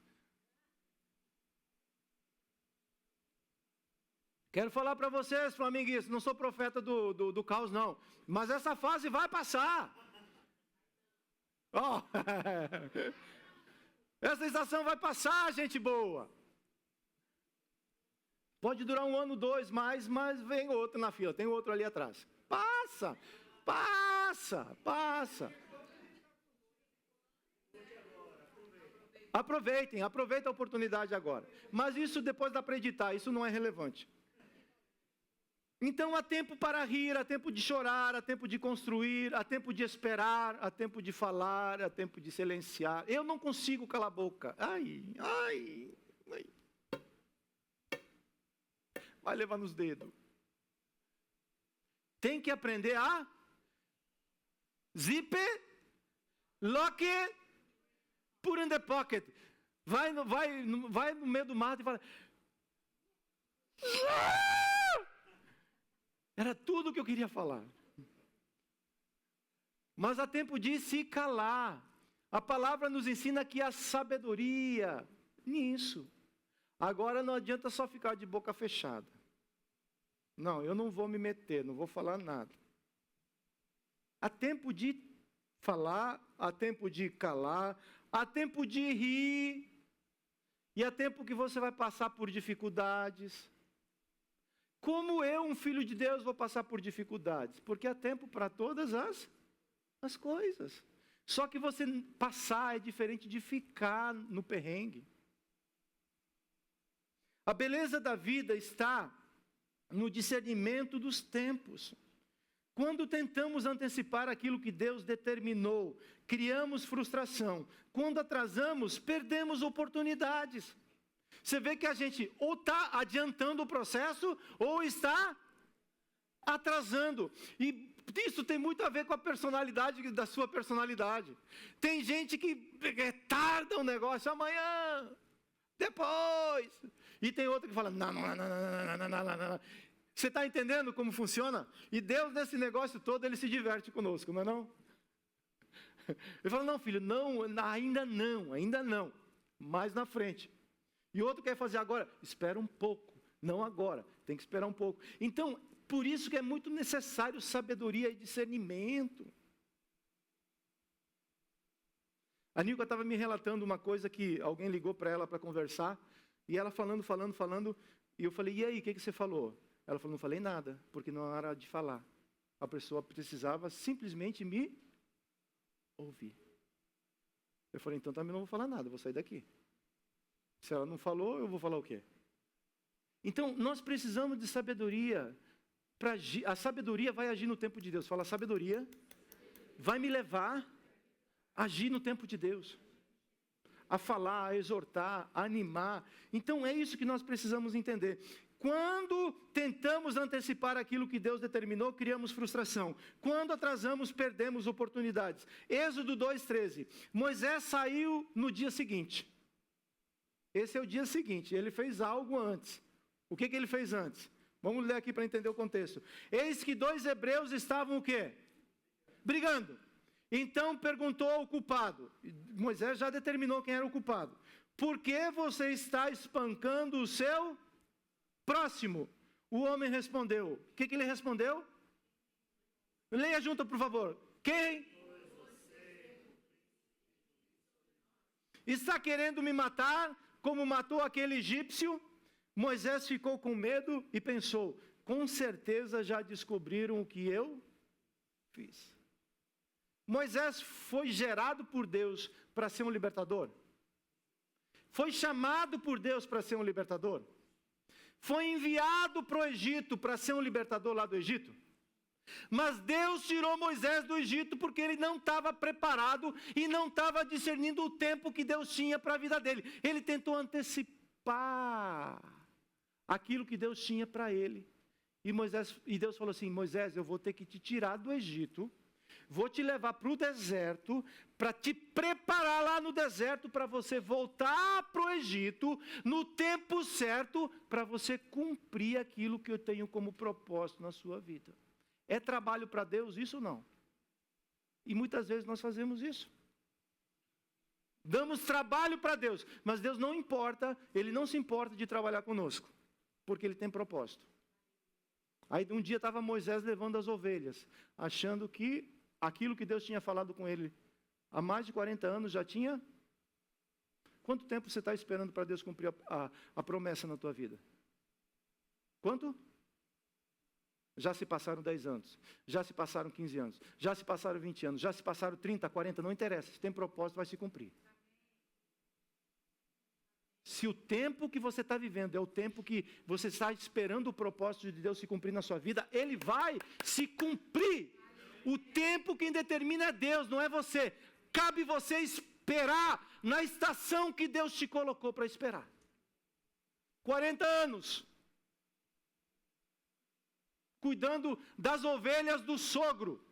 Quero falar para vocês, flamenguistas, não sou profeta do caos não, mas essa fase vai passar. Oh, essa estação vai passar, gente boa. Pode durar 1 ano, 2 mais, mas vem outro na fila, tem outro ali atrás. Passa. Aproveitem a oportunidade agora. Mas isso depois dá para editar, isso não é relevante. Então há tempo para rir, há tempo de chorar, há tempo de construir, há tempo de esperar, há tempo de falar, há tempo de silenciar. Eu não consigo calar a boca. Ai. Vai levar nos dedos. Tem que aprender a zip, lock, put in the pocket. Vai no meio do mato e fala. Era tudo o que eu queria falar. Mas há tempo de se calar. A palavra nos ensina que há sabedoria nisso. Agora não adianta só ficar de boca fechada. Não, eu não vou me meter, não vou falar nada. Há tempo de falar, há tempo de calar, há tempo de rir. E há tempo que você vai passar por dificuldades. Como eu, um filho de Deus, vou passar por dificuldades? Porque há tempo para todas as coisas. Só que você passar é diferente de ficar no perrengue. A beleza da vida está no discernimento dos tempos. Quando tentamos antecipar aquilo que Deus determinou, criamos frustração. Quando atrasamos, perdemos oportunidades. Você vê que a gente ou está adiantando o processo, ou está atrasando. E isso tem muito a ver com a personalidade, da sua personalidade. Tem gente que tarda o negócio, amanhã, depois. E tem outra que fala, não. Você está entendendo como funciona? E Deus, nesse negócio todo, Ele se diverte conosco, não é não? Ele fala, não filho, ainda não, mais na frente. E outro quer fazer agora, espera um pouco, não agora, tem que esperar um pouco. Então, por isso que é muito necessário sabedoria e discernimento. A Nilka estava me relatando uma coisa que alguém ligou para ela para conversar, e ela falando, e eu falei, e aí, o que você falou? Ela falou, não falei nada, porque não era de falar. A pessoa precisava simplesmente me ouvir. Eu falei, então também não vou falar nada, vou sair daqui. Se ela não falou, eu vou falar o quê? Então, nós precisamos de sabedoria. A sabedoria vai agir no tempo de Deus. Fala, a sabedoria vai me levar a agir no tempo de Deus. A falar, a exortar, a animar. Então, é isso que nós precisamos entender. Quando tentamos antecipar aquilo que Deus determinou, criamos frustração. Quando atrasamos, perdemos oportunidades. Êxodo 2:13. Moisés saiu no dia seguinte. Esse é o dia seguinte. Ele fez algo antes. O que ele fez antes? Vamos ler aqui para entender o contexto. Eis que 2 hebreus estavam o quê? Brigando. Então perguntou ao culpado. Moisés já determinou quem era o culpado. Por que você está espancando o seu próximo? O homem respondeu. O que ele respondeu? Leia junto, por favor. Quem? Está querendo me matar, como matou aquele egípcio? Moisés ficou com medo e pensou, com certeza já descobriram o que eu fiz. Moisés foi gerado por Deus para ser um libertador? Foi chamado por Deus para ser um libertador? Foi enviado para o Egito para ser um libertador lá do Egito? Mas Deus tirou Moisés do Egito porque ele não estava preparado e não estava discernindo o tempo que Deus tinha para a vida dele. Ele tentou antecipar aquilo que Deus tinha para ele. E Deus falou assim, Moisés, eu vou ter que te tirar do Egito, vou te levar para o deserto, para te preparar lá no deserto, para você voltar para o Egito, no tempo certo, para você cumprir aquilo que eu tenho como propósito na sua vida. É trabalho para Deus isso ou não? E muitas vezes nós fazemos isso. Damos trabalho para Deus, mas Deus não importa, Ele não se importa de trabalhar conosco, porque Ele tem propósito. Aí um dia estava Moisés levando as ovelhas, achando que aquilo que Deus tinha falado com ele há mais de 40 anos já tinha... Quanto tempo você está esperando para Deus cumprir a promessa na tua vida? Quanto? Já se passaram 10 anos, já se passaram 15 anos, já se passaram 20 anos, já se passaram 30, 40, não interessa, se tem propósito vai se cumprir. Se o tempo que você está vivendo é o tempo que você está esperando o propósito de Deus se cumprir na sua vida, ele vai se cumprir. O tempo quem determina é Deus, não é você. Cabe você esperar na estação que Deus te colocou para esperar. 40 anos. Cuidando das ovelhas do sogro.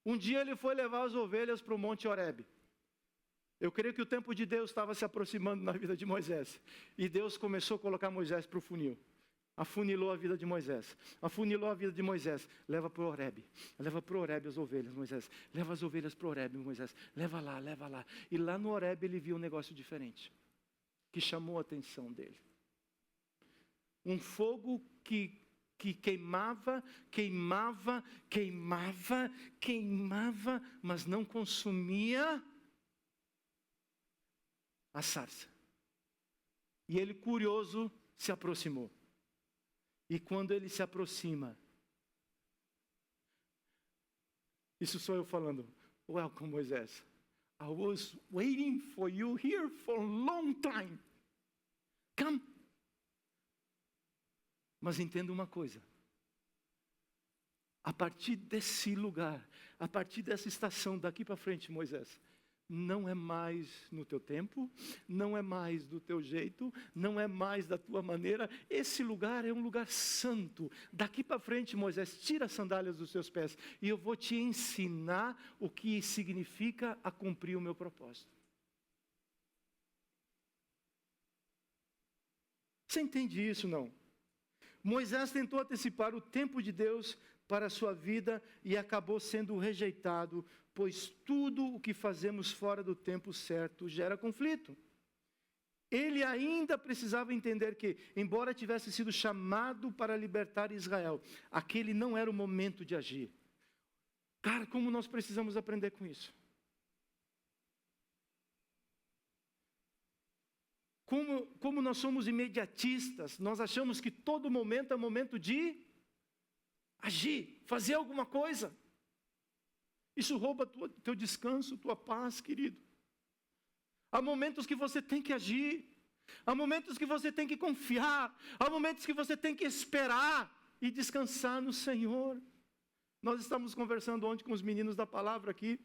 Um dia ele foi levar as ovelhas para o Monte Horebe. Eu creio que o tempo de Deus estava se aproximando na vida de Moisés. E Deus começou a colocar Moisés para o funil. Afunilou a vida de Moisés. Afunilou a vida de Moisés. Leva para o Horebe. Leva para o Horebe as ovelhas, Moisés. Leva as ovelhas para o Horebe, Moisés. Leva lá, leva lá. E lá no Horebe ele viu um negócio diferente. Que chamou a atenção dele. Um fogo que queimava, mas não consumia a sarça. E ele, curioso, se aproximou. E quando ele se aproxima, isso sou eu falando, welcome Moisés, I was waiting for you here for a long time. Come. Mas entenda uma coisa, A partir desse lugar, a partir dessa estação, daqui para frente, Moisés, não é mais no teu tempo, não é mais do teu jeito, não é mais da tua maneira. Esse lugar é um lugar santo. Daqui para frente, Moisés, tira as sandálias dos seus pés e eu vou te ensinar o que significa a cumprir o meu propósito. Você entende isso, não? Moisés tentou antecipar o tempo de Deus para a sua vida e acabou sendo rejeitado, pois tudo o que fazemos fora do tempo certo gera conflito. Ele ainda precisava entender que, embora tivesse sido chamado para libertar Israel, aquele não era o momento de agir. Cara, como nós precisamos aprender com isso? Como nós somos imediatistas, nós achamos que todo momento é momento de agir, fazer alguma coisa. Isso rouba teu descanso, tua paz, querido. Há momentos que você tem que agir, há momentos que você tem que confiar, há momentos que você tem que esperar e descansar no Senhor. Nós estamos conversando ontem com os meninos da palavra aqui,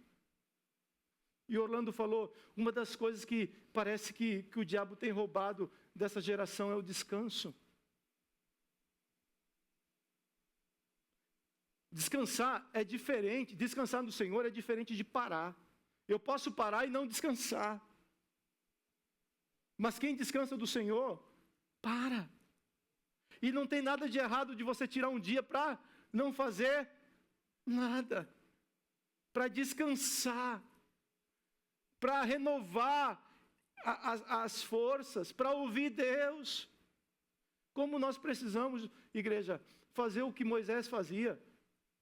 e Orlando falou, uma das coisas que parece que o diabo tem roubado dessa geração é o descanso. Descansar é diferente, descansar no Senhor é diferente de parar. Eu posso parar e não descansar. Mas quem descansa do Senhor, para. E não tem nada de errado de você tirar um dia para não fazer nada. Para descansar. Para renovar as forças, para ouvir Deus. Como nós precisamos, igreja, fazer o que Moisés fazia.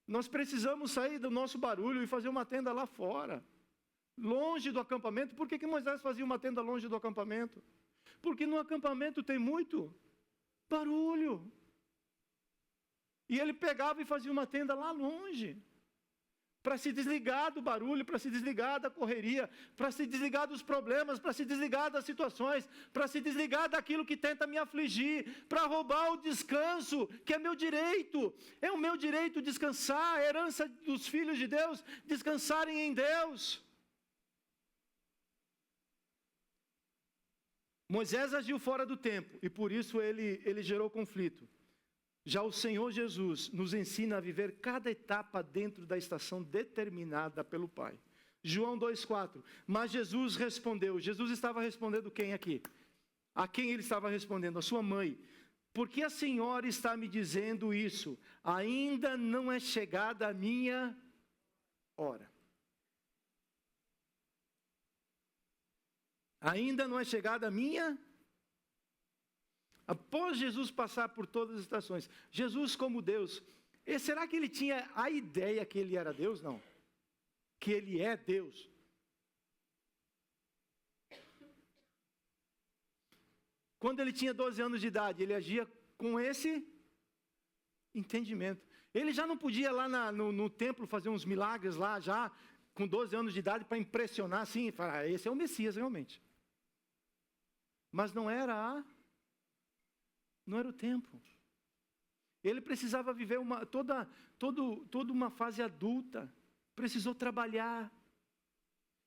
Nós precisamos sair do nosso barulho e fazer uma tenda lá fora, longe do acampamento. Por que Moisés fazia uma tenda longe do acampamento? Porque no acampamento tem muito barulho. E ele pegava e fazia uma tenda lá longe, para se desligar do barulho, para se desligar da correria, para se desligar dos problemas, para se desligar das situações, para se desligar daquilo que tenta me afligir, para roubar o descanso, que é meu direito. É o meu direito descansar, a herança dos filhos de Deus, descansarem em Deus. Moisés agiu fora do tempo, e por isso ele gerou conflito. Já o Senhor Jesus nos ensina a viver cada etapa dentro da estação determinada pelo Pai. João 2,4. Mas Jesus respondeu. Jesus estava respondendo quem aqui? A quem ele estava respondendo? A sua mãe. Por que a senhora está me dizendo isso? Ainda não é chegada a minha hora. Ainda não é chegada a minha. Após Jesus passar por todas as estações, Jesus como Deus, será que ele tinha a ideia que ele era Deus? Não. Que ele é Deus. Quando ele tinha 12 anos de idade, ele agia com esse entendimento. Ele já não podia lá no templo fazer uns milagres lá, já com 12 anos de idade, para impressionar assim, e falar, esse é o Messias realmente. Mas não era o tempo. Ele precisava viver toda uma fase adulta. Precisou trabalhar.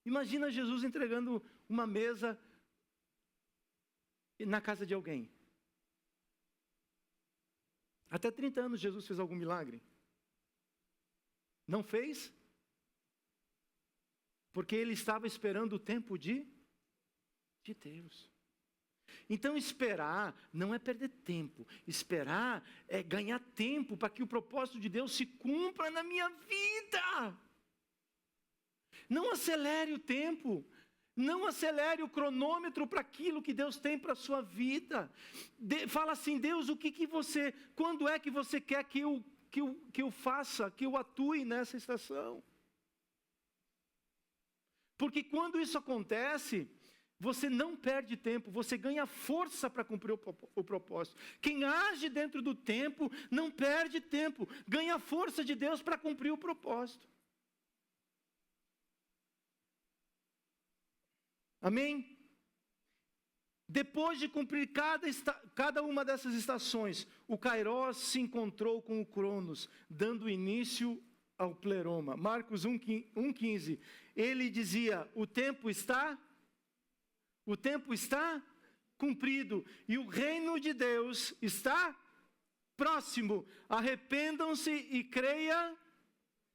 Imagina Jesus entregando uma mesa na casa de alguém. Até 30 anos Jesus fez algum milagre? Não fez? Porque ele estava esperando o tempo de Deus. Então esperar não é perder tempo. Esperar é ganhar tempo para que o propósito de Deus se cumpra na minha vida. Não acelere o tempo. Não acelere o cronômetro para aquilo que Deus tem para a sua vida. Fala assim, Deus, quando é que você quer que eu faça, que eu atue nessa estação? Porque quando isso acontece, você não perde tempo, você ganha força para cumprir o propósito. Quem age dentro do tempo não perde tempo, ganha força de Deus para cumprir o propósito. Amém? Depois de cumprir cada uma dessas estações, o Kairos se encontrou com o Cronos, dando início ao pleroma. Marcos 1,15. Ele dizia: o tempo está cumprido e o reino de Deus está próximo. Arrependam-se e creia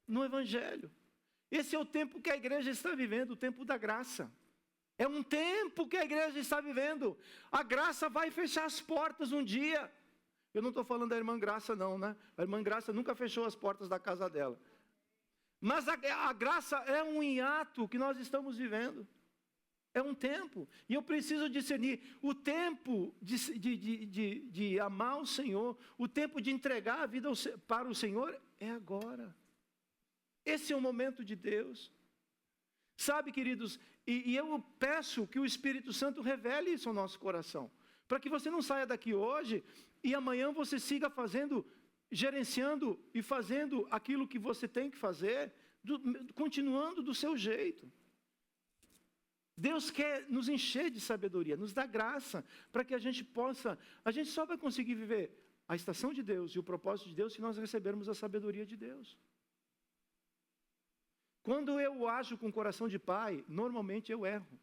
no Evangelho. Esse é o tempo que a igreja está vivendo, o tempo da graça. É um tempo que a igreja está vivendo. A graça vai fechar as portas um dia. Eu não estou falando da irmã Graça não, né? A irmã Graça nunca fechou as portas da casa dela. Mas a graça é um hiato que nós estamos vivendo. É um tempo. E eu preciso discernir. O tempo de amar o Senhor, o tempo de entregar a vida para o Senhor é agora. Esse é o momento de Deus. Sabe, queridos, e eu peço que o Espírito Santo revele isso ao nosso coração, para que você não saia daqui hoje e amanhã você siga fazendo, gerenciando e fazendo aquilo que você tem que fazer, continuando do seu jeito. Deus quer nos encher de sabedoria, nos dá graça, para que a gente só vai conseguir viver a estação de Deus e o propósito de Deus se nós recebermos a sabedoria de Deus. Quando eu ajo com o coração de pai, normalmente eu erro.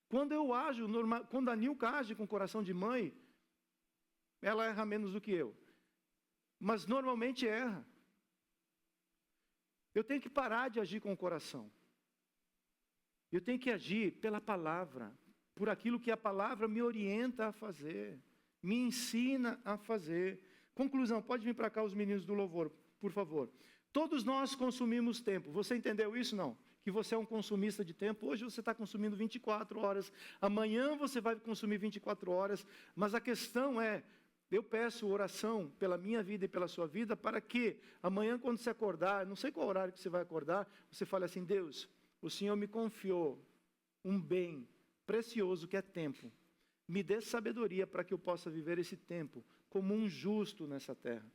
Quando a Nilka age com o coração de mãe, ela erra menos do que eu. Mas normalmente erra. Eu tenho que parar de agir com o coração. Eu tenho que agir pela palavra, por aquilo que a palavra me orienta a fazer, me ensina a fazer. Conclusão, pode vir para cá os meninos do louvor, por favor. Todos nós consumimos tempo. Você entendeu isso? Não? Que você é um consumista de tempo. Hoje você está consumindo 24 horas. Amanhã você vai consumir 24 horas. Mas a questão é, eu peço oração pela minha vida e pela sua vida, para que amanhã quando você acordar, não sei qual horário que você vai acordar, você fale assim: Deus, o Senhor me confiou um bem precioso que é tempo. Me dê sabedoria para que eu possa viver esse tempo como um justo nessa terra.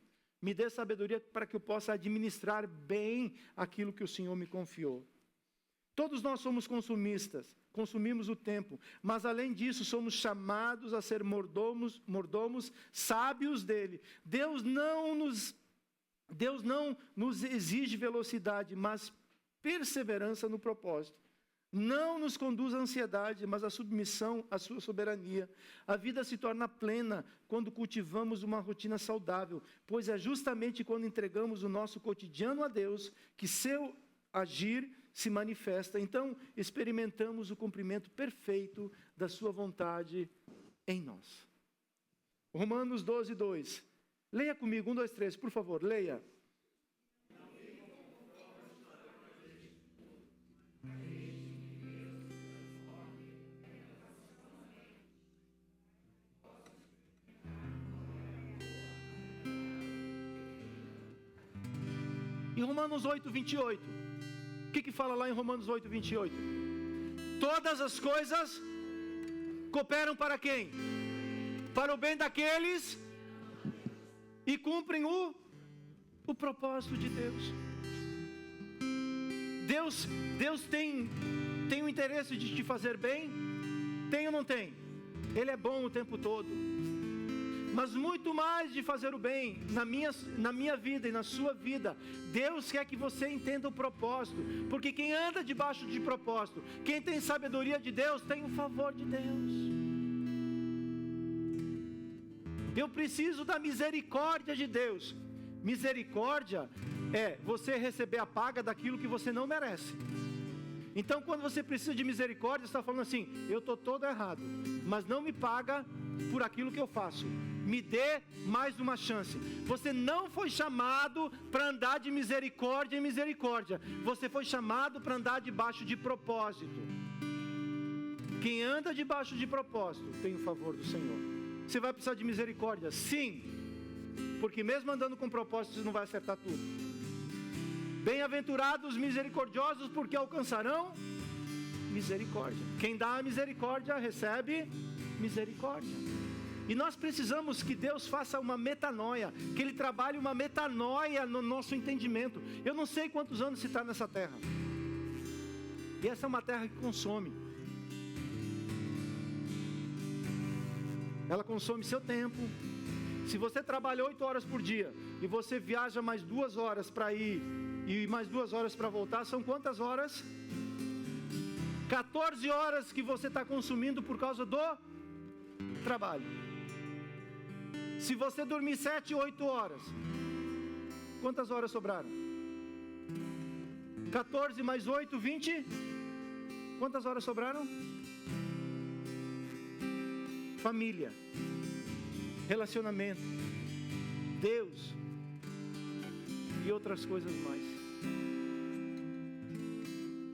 Me dê sabedoria para que eu possa administrar bem aquilo que o Senhor me confiou. Todos nós somos consumistas, consumimos o tempo, mas além disso somos chamados a ser mordomos sábios dele. Deus não nos exige velocidade, mas perseverança no propósito. Não nos conduz à ansiedade, mas à submissão à sua soberania. A vida se torna plena quando cultivamos uma rotina saudável, pois é justamente quando entregamos o nosso cotidiano a Deus que seu agir se manifesta. Então, experimentamos o cumprimento perfeito da sua vontade em nós. Romanos 12, 2. Leia comigo, 1, 2, 3, por favor, leia. Em Romanos 8, 28, o que fala lá em Romanos 8, 28? Todas as coisas cooperam para quem? Para o bem daqueles e cumprem o propósito de Deus. Deus tem o interesse de te fazer bem? Tem ou não tem? Ele é bom o tempo todo. Mas muito mais de fazer o bem na minha vida e na sua vida, Deus quer que você entenda o propósito. Porque quem anda debaixo de propósito, quem tem sabedoria de Deus, tem o favor de Deus. Eu preciso da misericórdia de Deus. Misericórdia é você receber a paga daquilo que você não merece. Então, quando você precisa de misericórdia, você está falando assim: eu estou todo errado, mas não me paga por aquilo que eu faço. Me dê mais uma chance. Você não foi chamado para andar de misericórdia em misericórdia. Você foi chamado para andar debaixo de propósito. Quem anda debaixo de propósito tem o favor do Senhor. Você vai precisar de misericórdia? Sim. Porque mesmo andando com propósito, você não vai acertar tudo. Bem-aventurados os misericordiosos, porque alcançarão misericórdia. Quem dá a misericórdia, recebe misericórdia. E nós precisamos que Deus faça uma metanoia, que Ele trabalhe uma metanoia no nosso entendimento. Eu não sei quantos anos você está nessa terra. E essa é uma terra que consome. ela consome seu tempo. Se você trabalha 8 horas por dia e você viaja mais 2 horas para ir e mais 2 horas para voltar, são quantas horas? 14 horas que você está consumindo por causa do trabalho. Se você dormir 7, 8 horas, quantas horas sobraram? 14 mais 8, 20. Quantas horas sobraram? Família, relacionamento, Deus e outras coisas mais.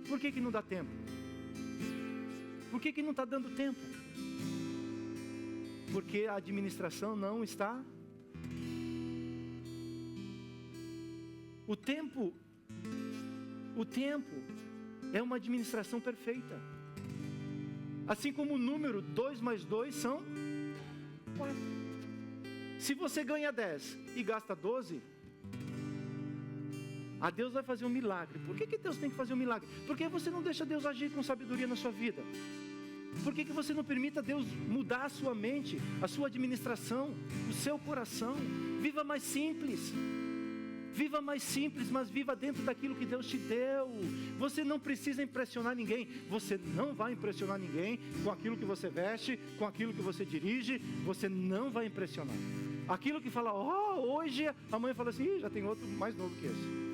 Por que não dá tempo? Por que não está dando tempo? Porque a administração não está. O tempo é uma administração perfeita. Assim como o número 2 mais 2 são 4. Se você ganha 10 e gasta 12, a Deus vai fazer um milagre. Por que Deus tem que fazer um milagre? Porque você não deixa Deus agir com sabedoria na sua vida. Por que você não permite a Deus mudar a sua mente, a sua administração, o seu coração? Viva mais simples. Viva mais simples, mas viva dentro daquilo que Deus te deu. Você não precisa impressionar ninguém. Você não vai impressionar ninguém com aquilo que você veste, com aquilo que você dirige. Você não vai impressionar. Aquilo que fala, hoje, amanhã fala assim, já tem outro mais novo que esse.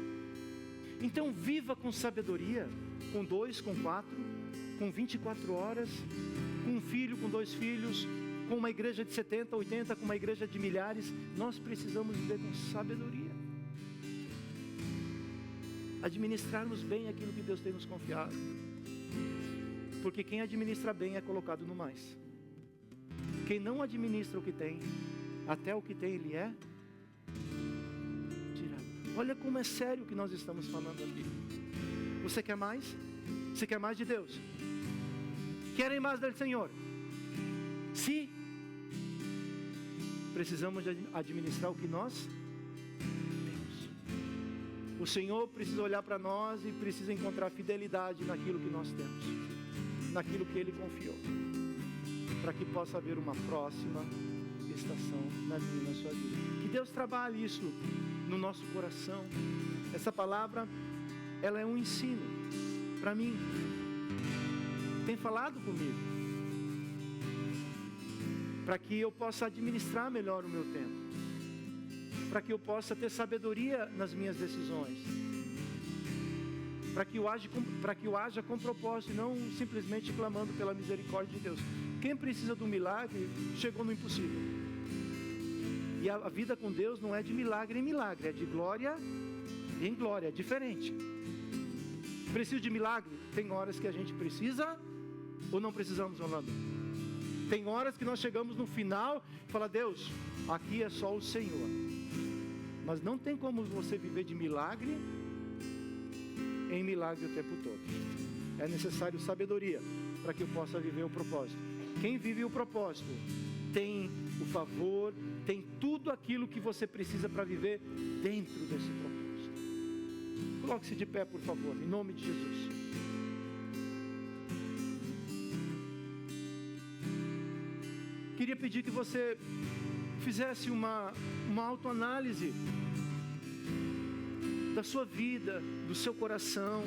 Então viva com sabedoria, com 2, com 4, com 24 horas, com um filho, com 2 filhos, com uma igreja de 70, 80, com uma igreja de milhares. Nós precisamos viver com sabedoria. Administrarmos bem aquilo que Deus tem nos confiado. Porque quem administra bem é colocado no mais. Quem não administra o que tem, até o que tem ele é tirado. Olha como é sério o que nós estamos falando aqui. Você quer mais? Você quer mais de Deus? Querem mais do Senhor? Sim. Precisamos administrar o que nós temos. O Senhor precisa olhar para nós e precisa encontrar fidelidade naquilo que nós temos, naquilo que Ele confiou, para que possa haver uma próxima estação na minha e na sua vida. Que Deus trabalhe isso no nosso coração. Essa palavra, ela é um ensino para mim. Tem falado comigo, para que eu possa administrar melhor o meu tempo, para que eu possa ter sabedoria nas minhas decisões, para que eu haja com propósito e não simplesmente clamando pela misericórdia de Deus. Quem precisa do milagre, chegou no impossível. E a vida com Deus não é de milagre em milagre, é de glória em glória, é diferente. Preciso de milagre? Tem horas que a gente precisa ou não precisamos, Orlando? Tem horas que nós chegamos no final e fala, Deus, aqui é só o Senhor. Mas não tem como você viver de milagre em milagre o tempo todo. É necessário sabedoria para que eu possa viver o propósito. Quem vive o propósito tem o favor, tem tudo aquilo que você precisa para viver dentro desse propósito. Coloque-se de pé, por favor, em nome de Jesus. Queria pedir que você fizesse uma autoanálise da sua vida, do seu coração,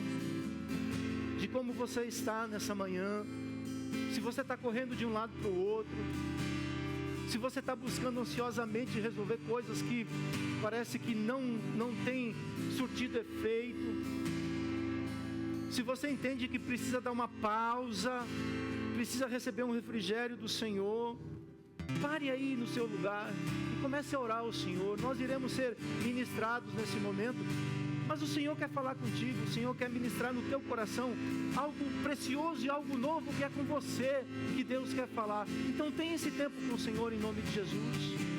de como você está nessa manhã, se você está correndo de um lado para o outro, se você está buscando ansiosamente resolver coisas que parece que não tem surtido efeito, se você entende que precisa dar uma pausa, precisa receber um refrigério do Senhor, pare aí no seu lugar e comece a orar ao Senhor. Nós iremos ser ministrados nesse momento, mas o Senhor quer falar contigo, o Senhor quer ministrar no teu coração algo precioso e algo novo que é com você, que Deus quer falar. Então tenha esse tempo com o Senhor em nome de Jesus.